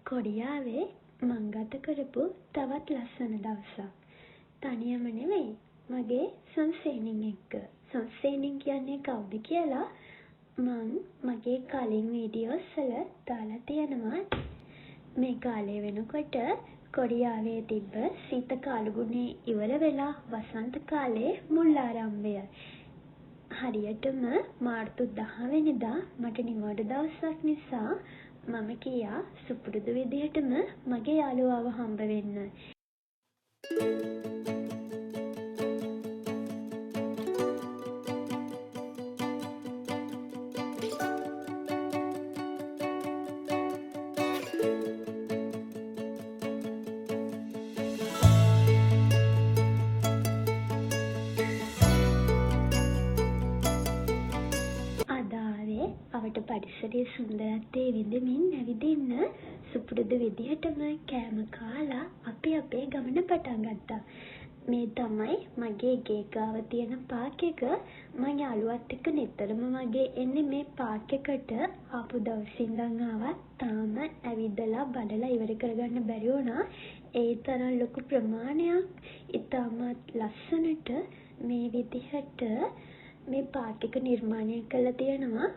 කොරියාවේ මං ගත කරපු තවත් ලස්සන දවසක්. තනියම නෙවෙයි මගේ සොන්සේනින් එක්ක. සොන්සේනින් කියන්නේ කවුද කියලා මං මගේ කලින් වීඩියෝස් වල දාලා තියෙනවා. මේ කාලේ වෙනකොට කොරියාවේ තිබ්බ සීත කාලගුණේ ඉවර වෙලා වසන්ත කාලේ මුල් ආරම්භය. හරියටම මාර්තු 10 වෙනිදා මට නිවාඩු දවසක් නිසා මම කියා සුපුරුදු විදිහටම මගේ යාළුවාව හම්බ වෙන්න. අවට පරිසරයේ සුන්දරත්වයේ විඳමින් ඇවිදින්න සුපුරුදු විදිහටම කෑම කාලා අපි අපේ ගමන පටන් ගත්තා. මේ තමයි මගේ ගේ ගාව තියෙන පාක් එක. මම යාළුවත් එක්ක නිතරම වගේ එන්නේ මේ පාක් එකට. ආපු දවසේ ඉඳන් ආවත් තාම ඇවිදලා බලලා ඉවර කරගන්න බැරි වුණා. ඒ තරම් ලොකු ප්‍රමාණයක් ඉතාමත් ලස්සනට මේ විදිහට මේ පාක් එක නිර්මාණය කරලා තියෙනවා.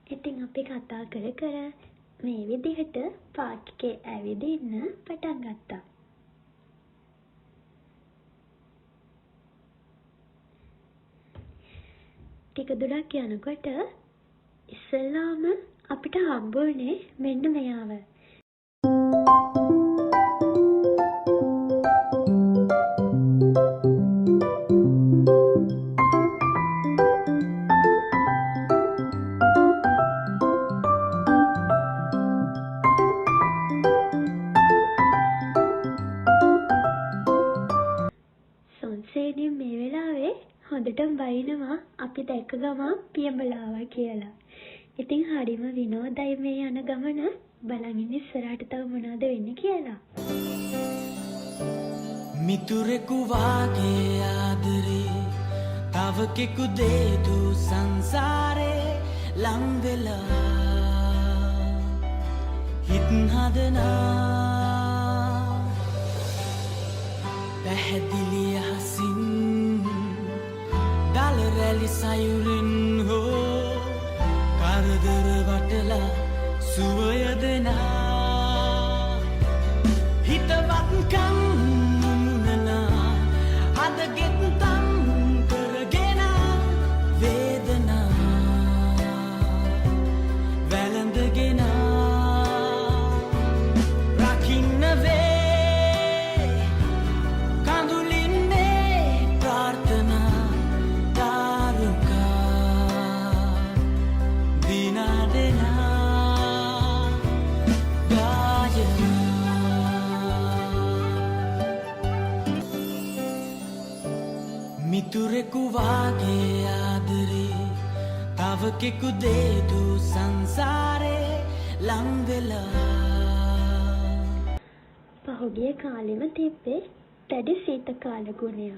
ඉතින් අපි කතා කර මේ විදිහට පාක් එකේ ඇවිදින්න පටන් ගත්තා. ටික දුරක් යනකොට ඉස්සෙල්ලාම අපිට හම්බුනේ මෙන්න මෙයාව. සොන්සේනින් මේ වෙලාවේ හොඳටම බයිනවා අපි දැක්ක ගමන් පියඹලාවා කියලා. ඉතින් හරිම විනෝදයි මේ යන ගමන. බලන් ඉන්න ඉස්සරහට තව මොනවද වෙන්නේ කියලා. මිතුරෙකු වාගේ ආදරේ තව කෙකු දේදු සංසාරේ ලං වෙලා හිත් හදනා පැහැදිලි අහසින් දල රැලි සයුරින් හෝ කරදර වටලා සුවය දෙනා හිතවත්කම් මුමුණනා හදගෙත් තම් කරගෙන වේදනා වැළඳගෙන රකින්න වේ කඳුලින්නේ ප්‍රාර්ථනා දාරුකා දිනා දෙනා මිතුරෙකු වාගේ ආදරේ තව කෙකු දේදු සංසාරේ ලං වෙලා. පහුගිය කාලෙම තිබ්බේ දැඩි සීත කාලගුණයක්.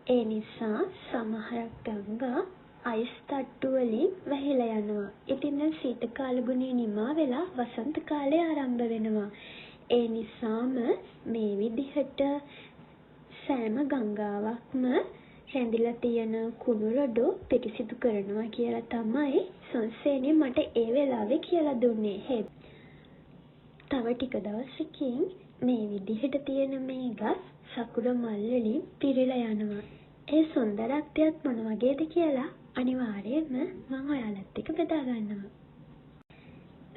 ඒ නිසා සමහරක් ගංගා අයිස් තට්ටු වලින් වැහිලා යනවා. ඉතින් දැන් සීත කාලගුණේ නිමා වෙලා වසන්ත කාලය ආරම්භ වෙනවා. ඒ නිසාම මේ විදිහට සෑම ගංගාවක්ම රැඳිලා තියෙන කුණු රොඩු පිරිසිදු කරනවා කියලා තමයි සොන්සේනේ මට ඒ වෙලාවේ කියලා දුන්නේ. තව ටික දවසකින් මේ විදිහට තියෙන මේ ගස් සකුර මල් වලින් පිරීලා යනවා. ඒ සුන්දරත්වයත් මොන වගේද කියලා අනිවාර්යයෙන්ම මම ඔයාලත් එක්ක බෙදා ගන්නවා.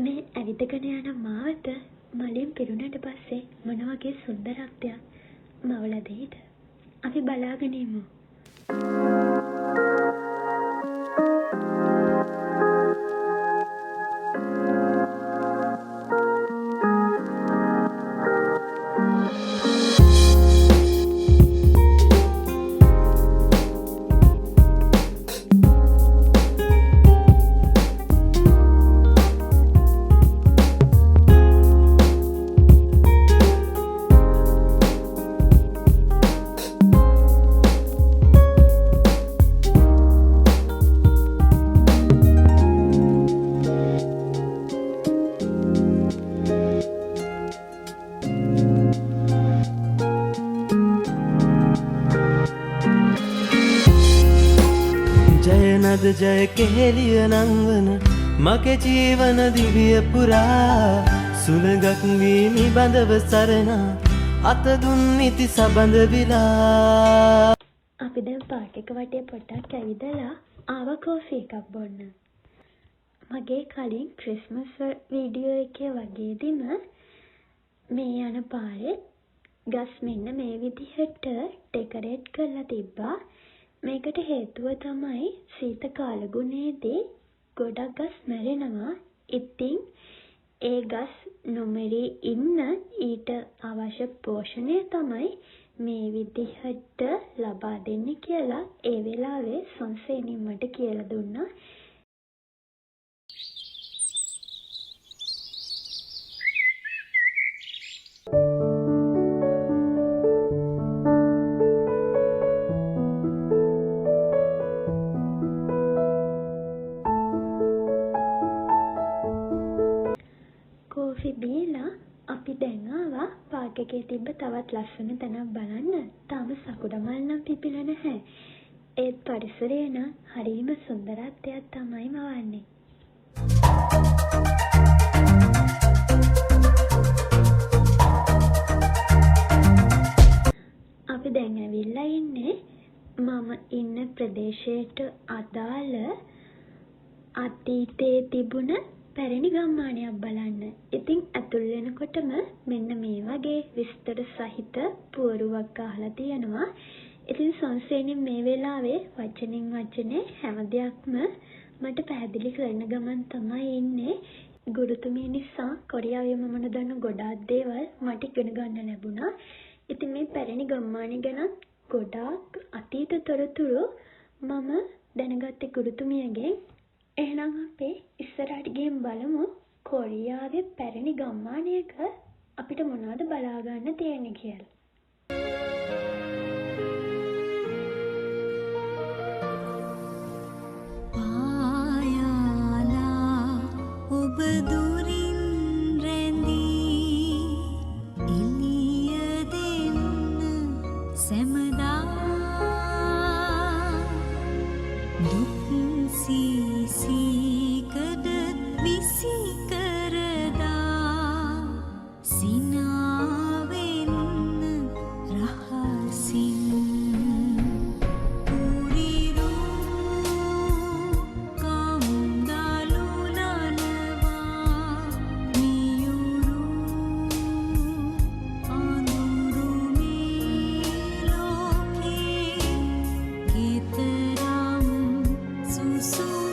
මේ ඇවිදගෙන යන මාවත මලින් පිරුණට පස්සේ මොන වගේ සුන්දරත්වයක් මවලා දෙයිද? අපි බලාගෙන ඉමු. ජයනද ජය කෙහෙලිය නංවන මගේ ජීවන දිවිය පුරා සුළඟක් වී නිබඳව සරණා අත දුන් නිති සබඳ විලා. අපි දැන් පාර්ක් එක වටේ පොඩ්ඩක් ඇවිදලා ආවා කෝෆි එකක් බොන්න. මගේ කලින් ක්‍රිස්මස් වීඩියෝ එකේ වගේදීම මේ යන පාරේ ගස් මෙන්න මේ විදිහට ඩෙකොරේට් කරලා තිබ්බා. මේකට හේතුව තමයි සීත කාලගුණයේදී ගොඩක් ගස් මැරෙනවා. ඉතින් ඒ ගස් නොමැරී ඉන්න ඊට අවශ්‍ය පෝෂණය තමයි මේ විදිහට ලබා දෙන්න කියලා ඒ වෙලාවේ සොන්සේනින් මට කියලා දුන්නා. කෝෆි බීලා අපි දැන් ආවා පාර්ක් එකේ තිබ්බ තවත් ලස්සන තැනක් බලන්න. තාම සකුඩා මල් නම් පිපිලා නැහැ. ඒත් පරිසරය නම් හරිම සුන්දරත්වයක් තමයි මවන්නේ. අපි දැන් ඇවිල්ලා ඉන්නේ මම ඉන්න ප්‍රදේශයට අදාළ අතීතයේ තිබුණ පැරණි ගම්මානයක් බලන්න. ඉතින් ඇතුල් වෙනකොටම මෙන්න මේ වගේ විස්තර සහිත පුවරුවක් අහලා තියෙනවා. ඉතින් සංසේනින් මේ වෙලාවේ වචනින් වචනේ හැම දෙයක්ම මට පැහැදිලි කරන ගමන් තමයි ඉන්නේ. ගුරුතුමිය නිසා කොරියාවේ මම නොදන්න ගොඩාක් දේවල් මට ඉගෙන ගන්න ලැබුණා. ඉතින් මේ පැරණි ගම්මානය ගැන ගොඩාක් අතීත තොරතුරු මම දැනගත්තේ ගුරුතුමියගෙන්. එහෙනම් අපි ඉස්සරහට ගිහින් බලමු කොරියාවේ පැරණි ගම්මානයක අපිට මොනවද බලා ගන්න තියෙන්නේ කියලා. පායාලා ඔබ දුරින් රැඳී එළිය දෙන්න සැමදා දුක් සීකඩ විසි කරදා සිනාවෙන්න රහසින් පුරිරු කම්දලු නනවා මියුරු අඳුරු මේ ලෝකේ ගෙතරම් සුසුම්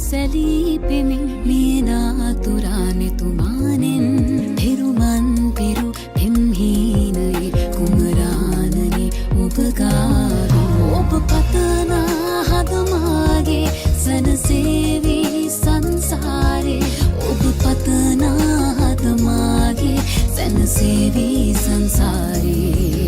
සැලී පෙමින් මේනාතුරානෙතුමානෙන් පෙරුමන් පෙරු පෙම්හීනයි කුමරානනි ඔබගාවි ඔබ පතනා හදමාගේ සැනසේවී සංසාරේ ඔබ පතනා හදමාගේ සැනසේවී සංසාරේ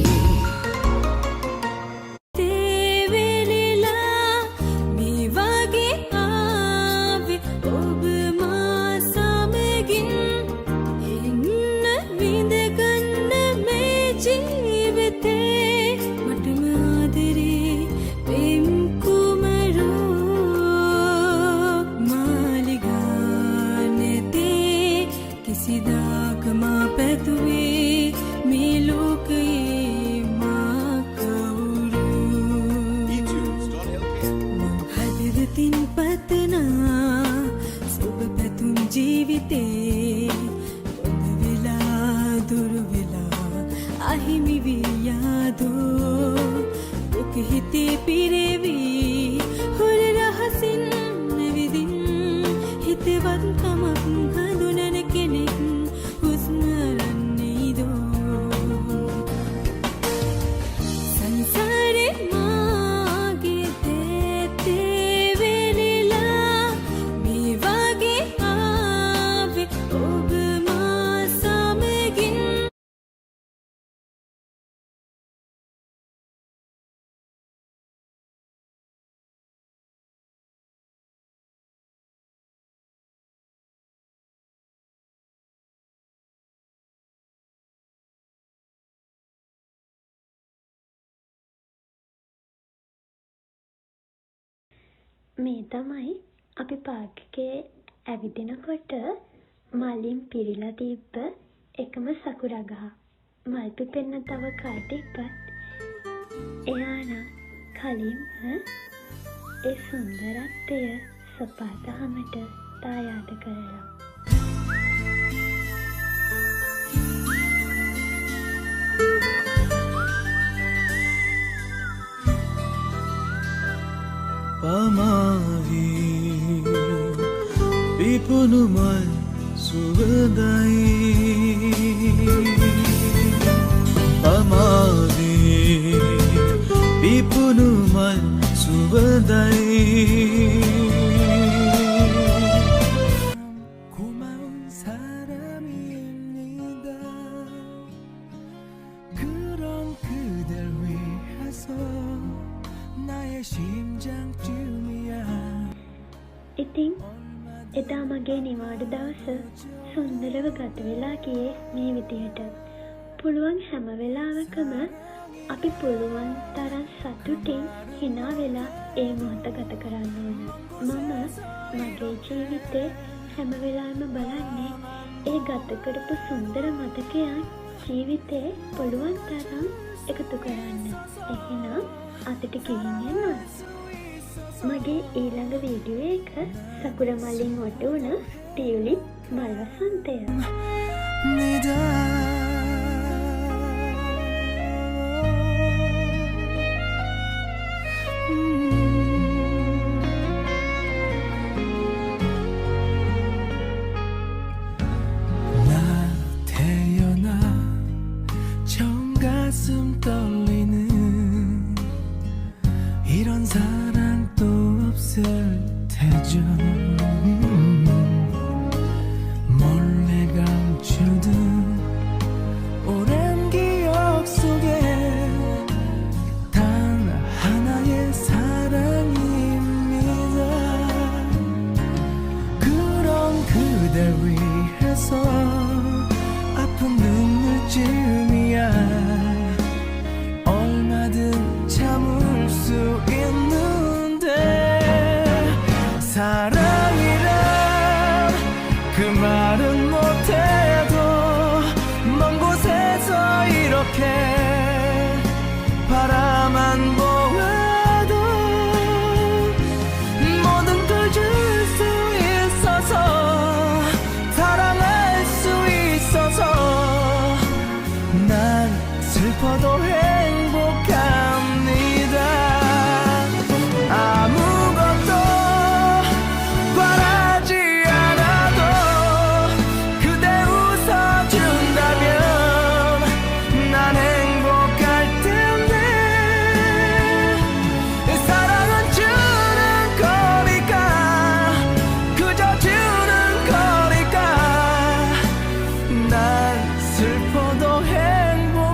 අහිමි වී යාදෝ දුක හිතේ පිරෙවි හොර රහසින් නැවිදින් හිතවත් කමක් හඳුනන කෙනෙක් මේ තමයි අපි පාර්ක් එකේ ඇවිදිනකොට මලින් පිරීලා තිබ්බ එකම සකුරා ගහ. මල් පිපෙන්න තව කල් තිබ්බත් එයා නම් කලින්ම ඒ සුන්දරත්වය සපා දහමට දායාද කරලා. පමාවි පිපුණු මල් සුවඳයි පමාවි පිපුණු මල් සුවඳයි 고마운 사람입니다 그런 그댈 위해서 나의 심장쯤이야 ඉතින් එදා මගේ නිවාඩු දවස සුන්දරව ගත වෙලා ගියේ මේ විදිහට. පුළුවන් හැම වෙලාවකම අපි පුළුවන් තරම් සතුටින් hina වෙලා ඒ මොහොත ගත කරන්න ඕන. මම මගේ ජීවිතේ හැම වෙලාවෙම බලන්නේ ඒ ගත කරපු සුන්දර මතකයන් ජීවිතේ පුළුවන් තරම් එකතු කරන්න. එහෙනම් අදට ගිහින් යනවා. මගේ ඊළඟ වීඩියෝ එක සකුර මලින් ඔටු වුණ ටියුලිප් මල් වසන්තය. 나 태어나 처음 가슴 떨리는 이런 사랑 또 없을 테죠 몰래 감추던 오랜 기억 속에 단 하나의 사랑입니다 그런 그댈 위해서 아픈 눈물쯤이야 얼마든 참을 수 있는데 사랑이란 그 말은 못해도 먼 곳에서 이렇게 바라만 보아도 모든 걸 줄 수 있어서 사랑할 수 있어서 난 슬퍼도 행복합니다 아무것도 바라지 않아도 그대 웃어준다면 난 행복할 텐데 사랑은 주는 거니까 그저 주는 거니까 난 슬퍼도 행복합니다